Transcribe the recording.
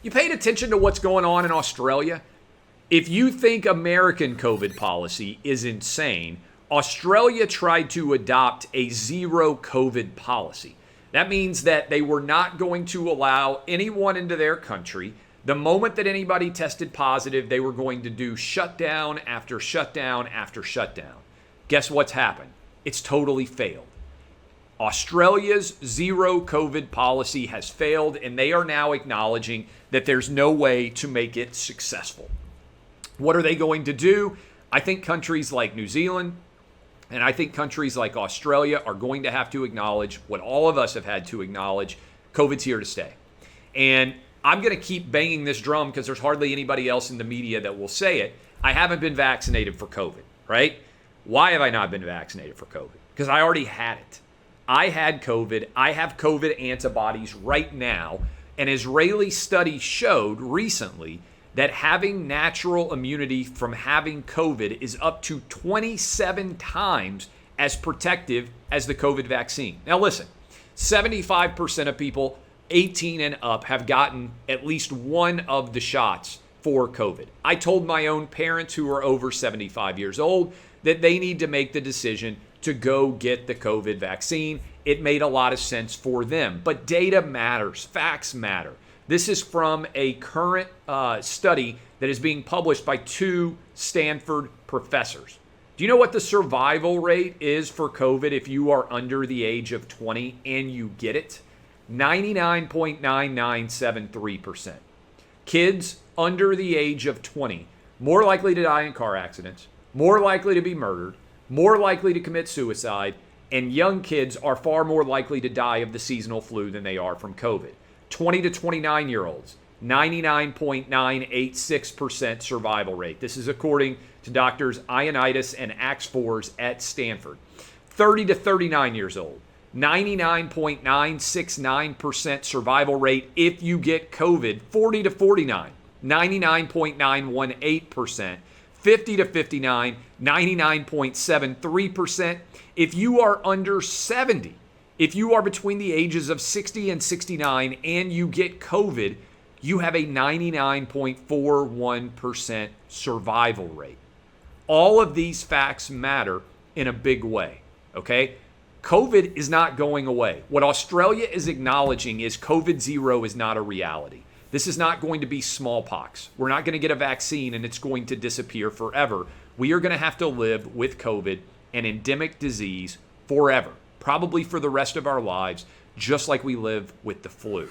You paid attention to what's going on in Australia? If you think American COVID policy is insane, Australia tried to adopt a zero COVID policy. That means that they were not going to allow anyone into their country. The moment that anybody tested positive, they were going to do shutdown after shutdown after shutdown. Guess what's happened? It's totally failed. Australia's zero COVID policy has failed, and they are now acknowledging that there's no way to make it successful. What are they going to do? I think countries like New Zealand and I think countries like Australia are going to have to acknowledge what all of us have had to acknowledge. COVID's here to stay. And I'm going to keep banging this drum because there's hardly anybody else in the media that will say it. I haven't been vaccinated for COVID, right? Why have I not been vaccinated for COVID? Because I already had it. I had COVID. I have COVID antibodies right now. An Israeli study showed recently that having natural immunity from having COVID is up to 27 times as protective as the COVID vaccine. Now listen, 75% of people 18 and up have gotten at least one of the shots for COVID. I told my own parents who are over 75 years old that they need to make the decision to go get the COVID vaccine. It made a lot of sense for them. But data matters. Facts matter. This is from a current study that is being published by 2 Stanford professors. Do you know what the survival rate is for COVID if you are under the age of 20 and you get it? 99.9973%. Kids under the age of 20, more likely to die in car accidents, more likely to be murdered, more likely to commit suicide, and young kids are far more likely to die of the seasonal flu than they are from COVID. 20 to 29-year-olds, 99.986% survival rate. This is according to doctors Ioannidis and Axfors at Stanford. 30 to 39 years old, 99.969% survival rate if you get COVID. 40 to 49, 99.918%. 50 to 59, 99.73%. If you are under 70, if you are between the ages of 60 and 69 and you get COVID, you have a 99.41% survival rate. All of these facts matter in a big way, okay? COVID is not going away. What Australia is acknowledging is COVID zero is not a reality. This is not going to be smallpox. We're not going to get a vaccine and it's going to disappear forever. We are going to have to live with COVID, an endemic disease, forever. Probably for the rest of our lives, just like we live with the flu.